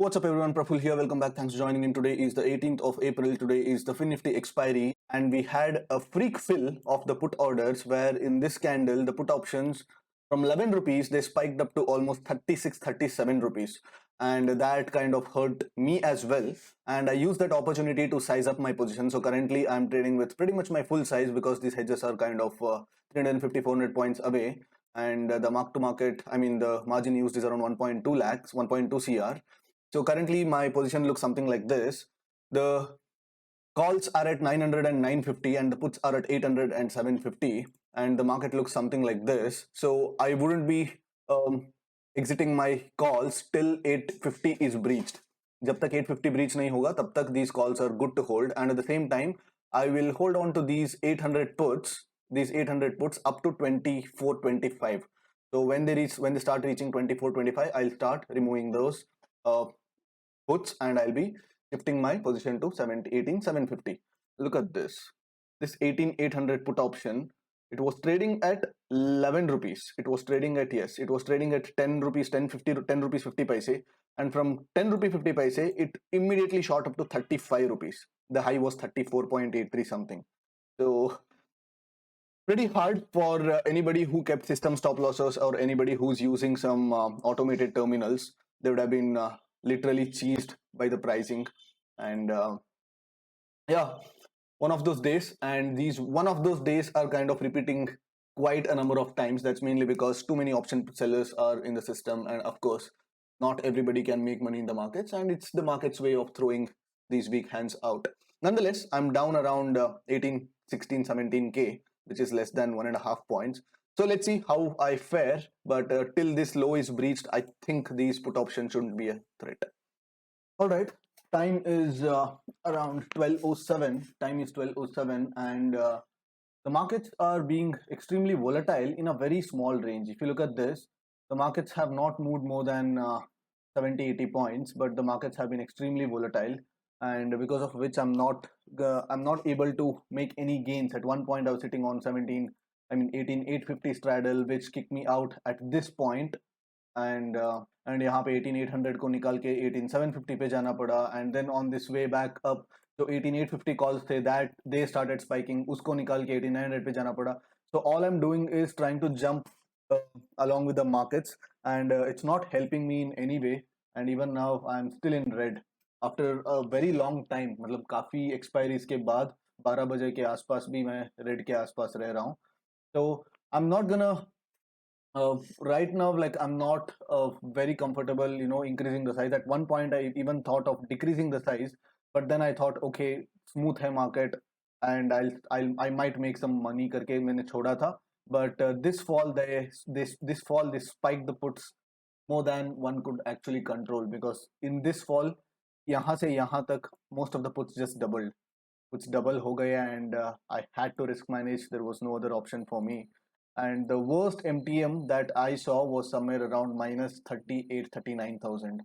What's up everyone, Praful here. Welcome back. Thanks for joining in. Today is the 18th of April. Today is the FinNifty expiry and we had a freak fill of the put orders where in this candle the put options from 11 rupees they spiked up to almost 36, 37 rupees, and that kind of hurt me as well, and I used that opportunity to size up my position. So currently I'm trading with pretty much my full size because these hedges are kind of 350, 400 points away, and the mark to market, I mean the margin used is around 1.2 lakhs, 1.2 cr. So currently my position looks something like this. The calls are at 900 and 950 and the puts are at 800 and 750, and the market looks something like this. So I wouldn't be exiting my calls till 850 is breached. जब तक 850 breach नहीं होगा तब तक these calls are good to hold, and at the same time I will hold on to these 800 puts up to 24.25. So when they start reaching 24.25, I'll start removing those puts and I'll be shifting my position to 18,750. Look at this. This 18,800 put option, it was trading at 11 rupees. It was trading at, yes, it was trading at 10 rupees, 10 rupees 50 paise. And from 10 rupee 50 paise, it immediately shot up to 35 rupees. The high was 34.83 something. So pretty hard for anybody who kept system stop losses or anybody who's using some automated terminals. They would have been literally cheesed by the pricing, and yeah, one of those days. And these one of those days are kind of repeating quite a number of times. That's mainly because too many option sellers are in the system, and of course not everybody can make money in the markets, and it's the market's way of throwing these weak hands out. Nonetheless, I'm down around 18, 16, 17k, which is less than 1.5 points. So let's see how I fare, but till this low is breached, I think these put options shouldn't be a threat. All right, time is around 12:07. Time is 12:07, and the markets are being extremely volatile in a very small range. If you look at this, the markets have not moved more than 70, 80 points, but the markets have been extremely volatile, and because of which I'm not able to make any gains. At one point I was sitting on 18,850 straddle, which kicked me out at this point, and यहाँ पे 18,800 को निकाल के 18,750 पे जाना पड़ा, and then on this way back up जो 18,850 calls थे that they started spiking, उसको निकाल के 18,900 पे जाना पड़ा. So all I'm doing is trying to jump along with the markets, and it's not helping me in any way, and even now I'm still in red after a very long time. मतलब काफी expiries के बाद 12 बजे के आसपास भी मैं red के आसपास रह रहा हूँ. So I'm not gonna right now, like I'm not very comfortable, increasing the size. At one point I even thought of decreasing the size, but then I thought, okay, smooth hai market and I might make some money करके मैंने छोड़ा था. But this fall they spiked the puts more than one could actually control, because in this fall यहाँ से यहाँ तक most of the puts just doubled. Puts double हो गया, and I had to risk manage. There was no other option for me, and the worst MTM that I saw was somewhere around minus 38, 39,000.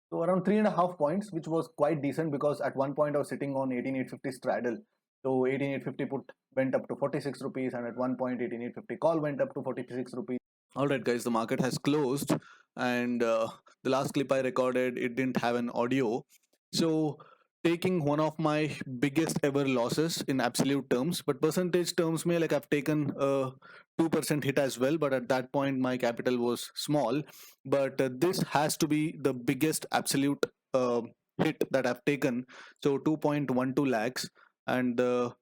So around 3.5 points, which was quite decent, because at one point I was sitting on 18,850 straddle. So 18,850 put went up to 46 rupees, and at one point 18,850 call went up to 46 rupees. All right, guys, the market has closed, and the last clip I recorded, it didn't have an audio. So taking one of my biggest ever losses in absolute terms, but percentage terms may, like I've taken a 2% hit as well, but at that point my capital was small. But this has to be the biggest absolute hit that I've taken. So 2.12 lakhs, and the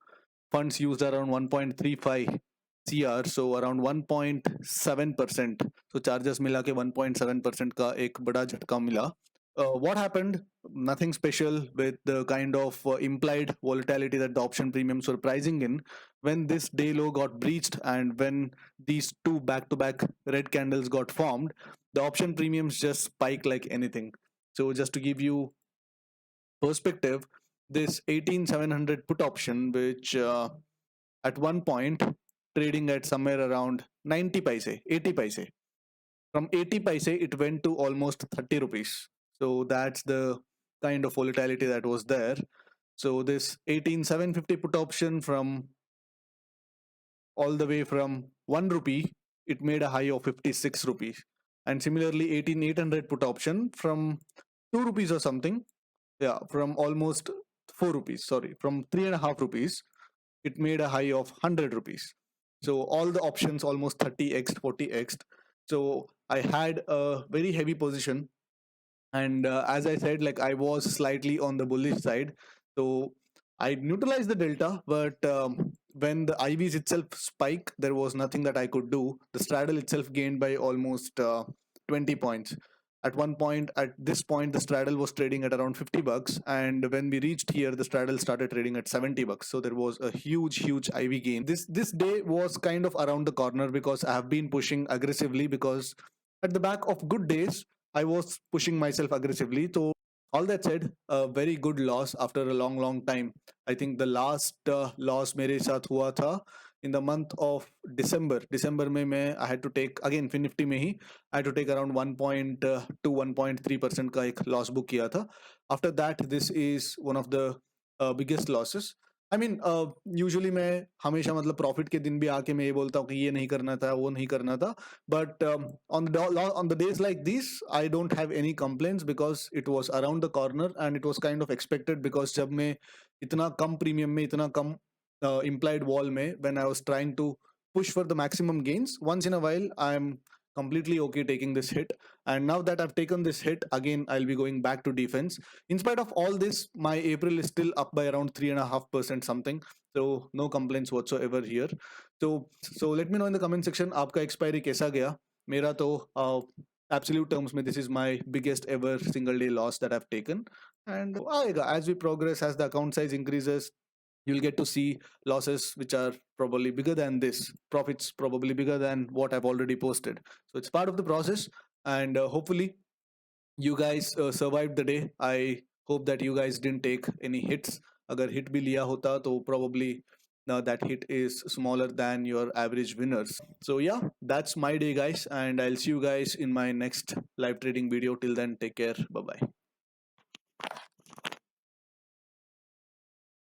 funds used around 1.35 CR, so around 1.7%. So charges मिला के 1.7% का एक बड़ा झटका मिला. What happened? Nothing special with the kind of implied volatility that the option premiums were pricing in. When this day low got breached and when these two back-to-back red candles got formed, the option premiums just spike like anything. So just to give you perspective, this 18,700 put option, which at one point trading at somewhere around 90 paise, 80 paise. From 80 paise, it went to almost 30 rupees. So that's the kind of volatility that was there. So this 18,750 put option, from all the way from 1 rupee, it made a high of 56 rupees. And similarly, 18,800 put option, from 2 rupees or something. Yeah, from almost 4 rupees, sorry, from 3.5 rupees, it made a high of 100 rupees. So all the options almost 30x, 40x. So I had a very heavy position, and as I said, like I was slightly on the bullish side. So I neutralized the delta, but when the IVs itself spike, there was nothing that I could do. The straddle itself gained by almost 20 points. At one point, at this point, the straddle was trading at around $50, and when we reached here, the straddle started trading at $70. So there was a huge IV gain. This day was kind of around the corner because I have been pushing aggressively, because at the back of good days, I was pushing myself aggressively. So all that said, a very good loss after a long time. I think the last loss मेरे साथ हुआ था in the month of December में मैं I had to take again Finifty में ही I had to take around 1.2 1.3% का एक loss book किया था. After that, this is one of the biggest losses. I mean usually मैं हमेशा मतलब प्रॉफिट के दिन भी आके मैं ये बोलता हूँ कि ये नहीं करना था, वो नहीं करना था, but on the days like this I don't have any complaints because it was around the corner and it was kind of expected. Because जब मैं इतना कम प्रीमियम में, इतना कम implied wall में, when I was trying to push for the maximum gains, once in a while I am completely okay taking this hit. And now that I've taken this hit, again I'll be going back to defense. In spite of all this, my April is still up by around 3.5% something, so no complaints whatsoever here. So let me know in the comment section आपका expiry कैसा गया. मेरा तो absolute terms में this is my biggest ever single day loss that I've taken. And आएगा as we progress, as the account size increases, you'll get to see losses which are probably bigger than this, profits probably bigger than what I've already posted. So it's part of the process, and hopefully you guys survived the day. I hope that you guys didn't take any hits. Agar hit bhi liya hota to probably that hit is smaller than your average winners. So yeah, that's my day guys, and I'll see you guys in my next live trading video. Till then, take care, bye bye.